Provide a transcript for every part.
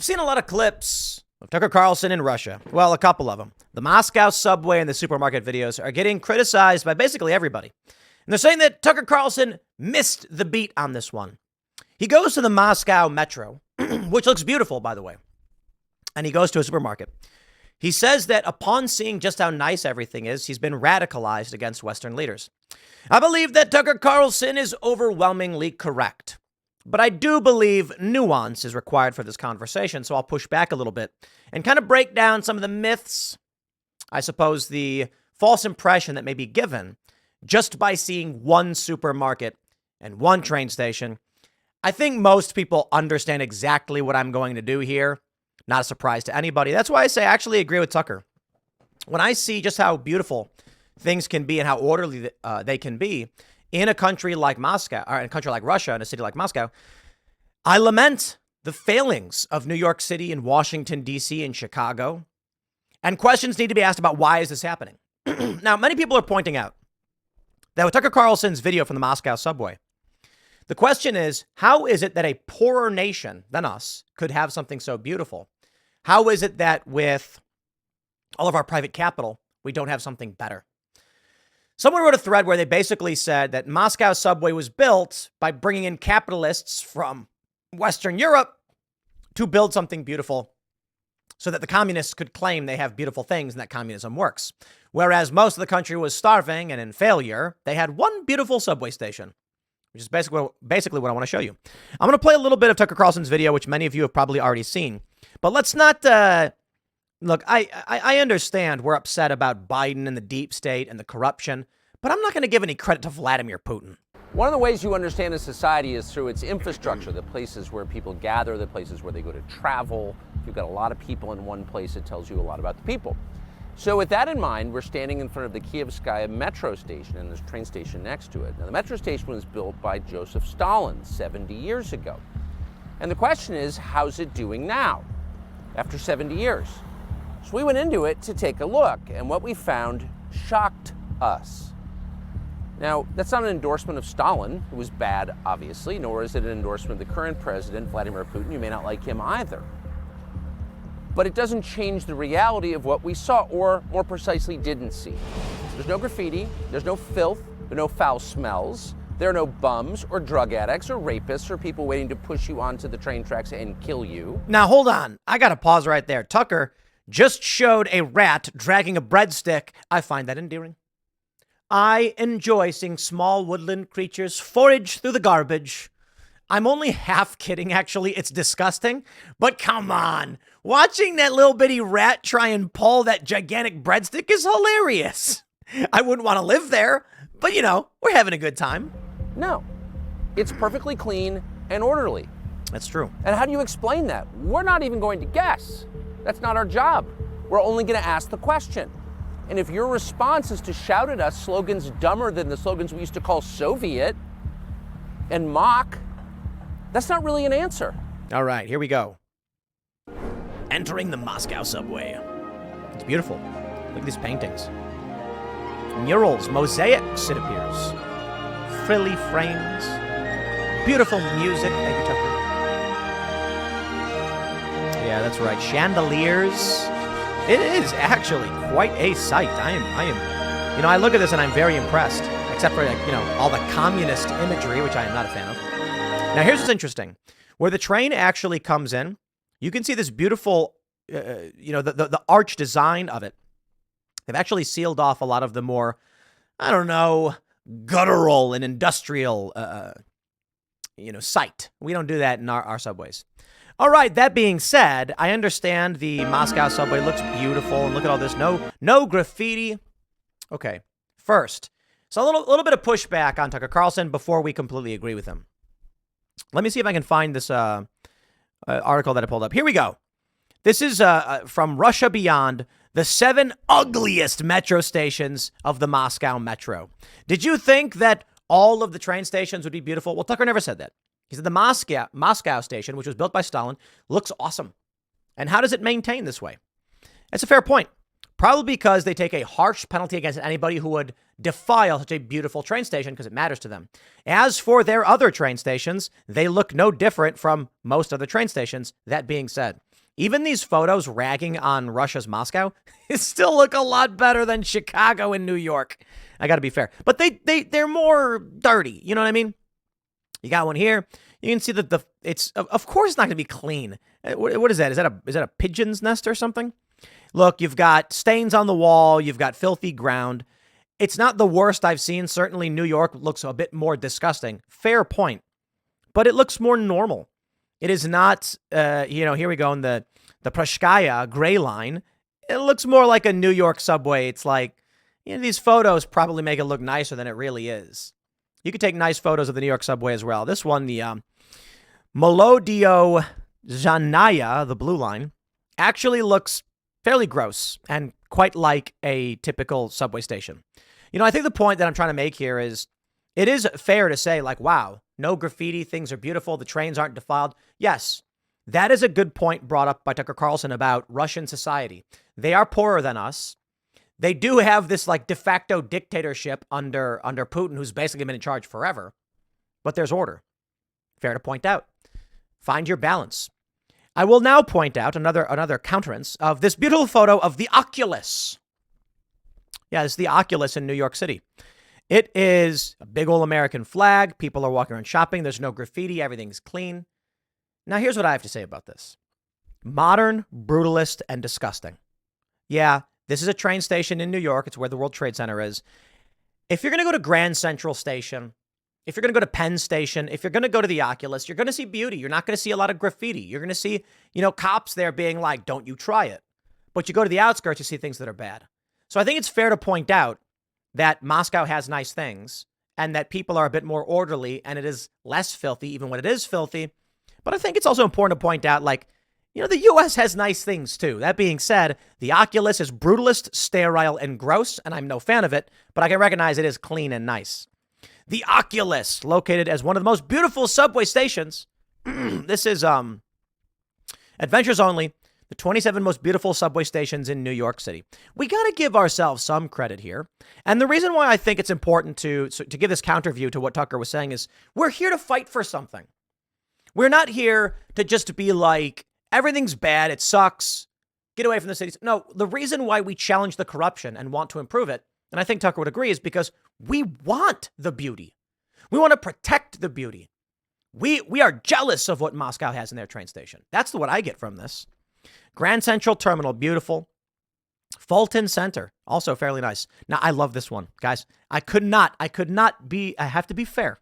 seen a lot of clips of Tucker Carlson in Russia. Well, a couple of them. The Moscow subway and the supermarket videos are getting criticized by basically everybody. And they're saying that Tucker Carlson missed the beat on this one. He goes to the Moscow metro, which looks beautiful, by the way. And he goes to a supermarket. He says that upon seeing just how nice everything is, he's been radicalized against Western leaders. I believe that Tucker Carlson is overwhelmingly correct. But I do believe nuance is required for this conversation, so I'll push back a little bit and kind of break down some of the myths, I suppose the false impression that may be given just by seeing one supermarket and one train station. I think most people understand exactly what I'm going to do here. Not a surprise to anybody. That's why I say I actually agree with Tucker. When I see just how beautiful things can be and how orderly they can be in a country like Moscow, or in a country like Russia, in a city like Moscow, I lament the failings of New York City and Washington, D.C. and Chicago. And questions need to be asked about why is this happening? Now, many people are pointing out that with Tucker Carlson's video from the Moscow subway, the question is, how is it that a poorer nation than us could have something so beautiful? How is it that with all of our private capital, we don't have something better? Someone wrote a thread where they basically said that Moscow subway was built by bringing in capitalists from Western Europe to build something beautiful so that the communists could claim they have beautiful things and that communism works. Whereas most of the country was starving and in failure, they had one beautiful subway station, which is basically what I want to show you. I'm going to play a little bit of Tucker Carlson's video, which many of you have probably already seen. But let's not... Look, I understand we're upset about Biden and the deep state and the corruption, but I'm not going to give any credit to Vladimir Putin. One of the ways you understand a society is through its infrastructure, the places where people gather, the places where they go to travel. If you've got a lot of people in one place, it tells you a lot about the people. So with that in mind, we're standing in front of the Kievskaya metro station, and there's a train station next to it. Now, the metro station was built by Joseph Stalin 70 years ago. And the question is, how's it doing now, after 70 years? So we went into it to take a look, and what we found shocked us. Now, that's not an endorsement of Stalin, who was bad, obviously, nor is it an endorsement of the current president, Vladimir Putin. You may not like him either. But it doesn't change the reality of what we saw, or more precisely, didn't see. There's no graffiti, there's no filth, there are no foul smells, there are no bums or drug addicts or rapists or people waiting to push you onto the train tracks and kill you. Now, hold on. I got to pause right there. Tucker just showed a rat dragging a breadstick. I find that endearing. I enjoy seeing small woodland creatures forage through the garbage. I'm only half kidding, actually. It's disgusting. But come on. Watching that little bitty rat try and pull that gigantic breadstick is hilarious. I wouldn't want to live there, but you know, we're having a good time. No. It's perfectly clean and orderly. That's true. And how do you explain that? We're not even going to guess. That's not our job. We're only going to ask the question. And if your response is to shout at us slogans dumber than the slogans we used to call Soviet and mock, that's not really an answer. All right, here we go. Entering the Moscow subway. It's beautiful. Look at these paintings. Murals, mosaics, it appears. Frilly frames. Beautiful music. Thank you, Tucker. Yeah, that's right. Chandeliers. It is actually quite a sight. I am, I look at this and I'm very impressed, except for, all the communist imagery, which I am not a fan of. Now, here's what's interesting. Where the train actually comes in, you can see this beautiful, the arch design of it. They've actually sealed off a lot of the more, guttural and industrial, site. We don't do that in our subways. All right, that being said, I understand the Moscow subway looks beautiful, and look at all this. No graffiti. Okay, first, so a little bit of pushback on Tucker Carlson before we completely agree with him. Let me see if I can find this article that I pulled up. Here we go. This is from Russia Beyond, the 7 ugliest metro stations of the Moscow metro. Did you think that all of the train stations would be beautiful? Well, Tucker never said that. He said the Moscow station, which was built by Stalin, looks awesome. And how does it maintain this way? That's a fair point. Probably because they take a harsh penalty against anybody who would defile such a beautiful train station because it matters to them. As for their other train stations, they look no different from most other train stations. That being said, Even these photos ragging on Russia's Moscow still look a lot better than Chicago and New York. I got to be fair. But they're more dirty. You know what I mean? You got one here. You can see that it's of course it's not going to be clean. What is that? Is that a pigeon's nest or something? Look, you've got stains on the wall. You've got filthy ground. It's not the worst I've seen. Certainly New York looks a bit more disgusting. Fair point. But it looks more normal. It is not, here we go in the Prashkaya gray line. It looks more like a New York subway. It's like, these photos probably make it look nicer than it really is. You could take nice photos of the New York subway as well. This one, the Melodio Zanaya, the blue line, actually looks fairly gross and quite like a typical subway station. I think the point that I'm trying to make here is it is fair to say, like, wow, no graffiti, things are beautiful, the trains aren't defiled. Yes, that is a good point brought up by Tucker Carlson about Russian society. They are poorer than us. They do have this like de facto dictatorship under Putin, who's basically been in charge forever. But there's order. Fair to point out. Find your balance. I will now point out another countenance of this beautiful photo of the Oculus. Yeah, it's the Oculus in New York City. It is a big old American flag. People are walking around shopping. There's no graffiti. Everything's clean. Now, here's what I have to say about this. Modern, brutalist, and disgusting. Yeah, this is a train station in New York. It's where the World Trade Center is. If you're going to go to Grand Central Station, if you're going to go to Penn Station, if you're going to go to the Oculus, you're going to see beauty. You're not going to see a lot of graffiti. You're going to see, cops there being like, don't you try it. But you go to the outskirts, you see things that are bad. So I think it's fair to point out that Moscow has nice things and that people are a bit more orderly and it is less filthy, even when it is filthy. But I think it's also important to point out, the U.S. has nice things, too. That being said, the Oculus is brutalist, sterile, and gross, and I'm no fan of it, but I can recognize it is clean and nice. The Oculus, located as one of the most beautiful subway stations. This is Adventures Only, the 27 most beautiful subway stations in New York City. We got to give ourselves some credit here. And the reason why I think it's important to give this counter view to what Tucker was saying is we're here to fight for something. We're not here to just be like, everything's bad, it sucks, get away from the cities. No, the reason why we challenge the corruption and want to improve it, and I think Tucker would agree, is because we want the beauty. We want to protect the beauty. We are jealous of what Moscow has in their train station. That's what I get from this. Grand Central Terminal, beautiful. Fulton Center, also fairly nice. Now, I love this one, guys. I have to be fair.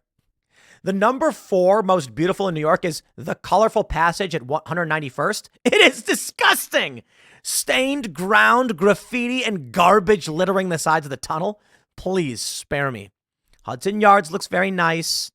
The number 4 most beautiful in New York is the colorful passage at 191st. It is disgusting. Stained ground, graffiti, and garbage littering the sides of the tunnel. Please spare me. Hudson Yards looks very nice.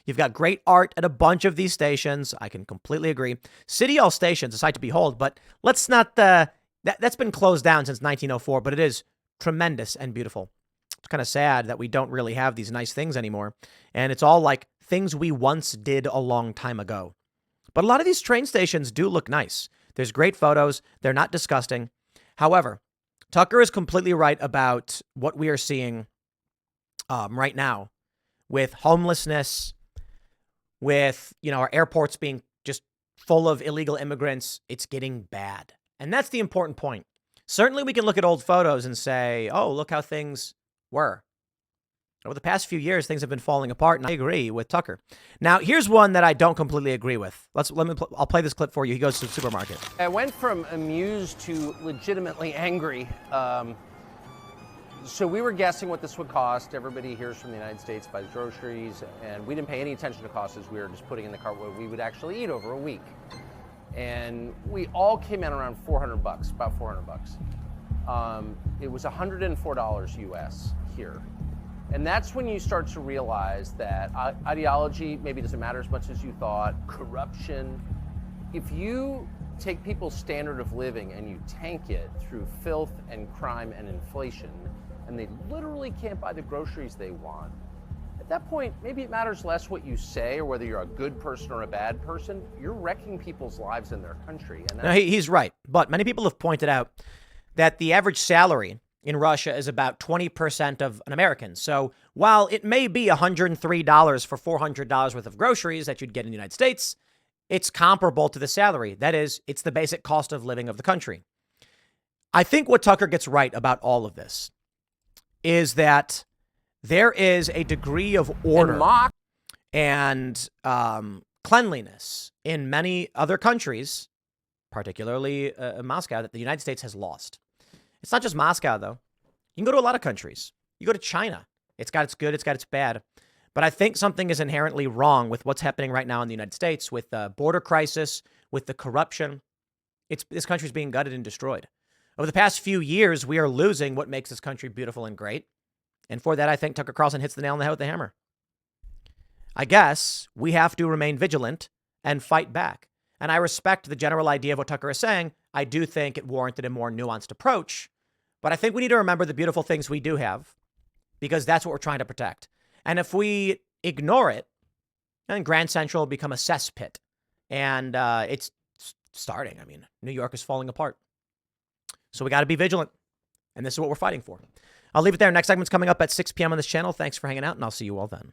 You've got great art at a bunch of these stations. I can completely agree. City Hall Station's a sight to behold, but let's not, that's been closed down since 1904, but it is tremendous and beautiful. It's kind of sad that we don't really have these nice things anymore. And it's all like things we once did a long time ago. But a lot of these train stations do look nice. There's great photos. They're not disgusting. However, Tucker is completely right about what we are seeing right now with homelessness, with, our airports being just full of illegal immigrants. It's getting bad. And that's the important point. Certainly we can look at old photos and say, oh, look how things were. Over the past few years, things have been falling apart, and I agree with Tucker. Now, here's one that I don't completely agree with. I'll play this clip for you. He goes to the supermarket. I went from amused to legitimately angry. So we were guessing what this would cost. Everybody hears from the United States, buys groceries, and we didn't pay any attention to costs as we were just putting in the cart what we would actually eat over a week. And we all came in around $400, about $400. It was $104 US here. And that's when you start to realize that ideology maybe doesn't matter as much as you thought, corruption. If you take people's standard of living and you tank it through filth and crime and inflation, and they literally can't buy the groceries they want, at that point, maybe it matters less what you say or whether you're a good person or a bad person. You're wrecking people's lives in their country. And no, he's right. But many people have pointed out that the average salary in Russia is about 20% of an American. So while it may be $103 for $400 worth of groceries that you'd get in the United States, it's comparable to the salary. That is, it's the basic cost of living of the country. I think what Tucker gets right about all of this is that there is a degree of order and cleanliness in many other countries, particularly Moscow, that the United States has lost. It's not just Moscow, though. You can go to a lot of countries. You go to China. It's got its good, it's got its bad. But I think something is inherently wrong with what's happening right now in the United States with the border crisis, with the corruption. This country's being gutted and destroyed. Over the past few years, we are losing what makes this country beautiful and great. And for that, I think Tucker Carlson hits the nail on the head with the hammer. I guess we have to remain vigilant and fight back. And I respect the general idea of what Tucker is saying. I do think it warranted a more nuanced approach. But I think we need to remember the beautiful things we do have, because that's what we're trying to protect. And if we ignore it, then Grand Central will become a cesspit. And it's starting. I mean, New York is falling apart. So we got to be vigilant. And this is what we're fighting for. I'll leave it there. Next segment's coming up at 6 p.m. on this channel. Thanks for hanging out, and I'll see you all then.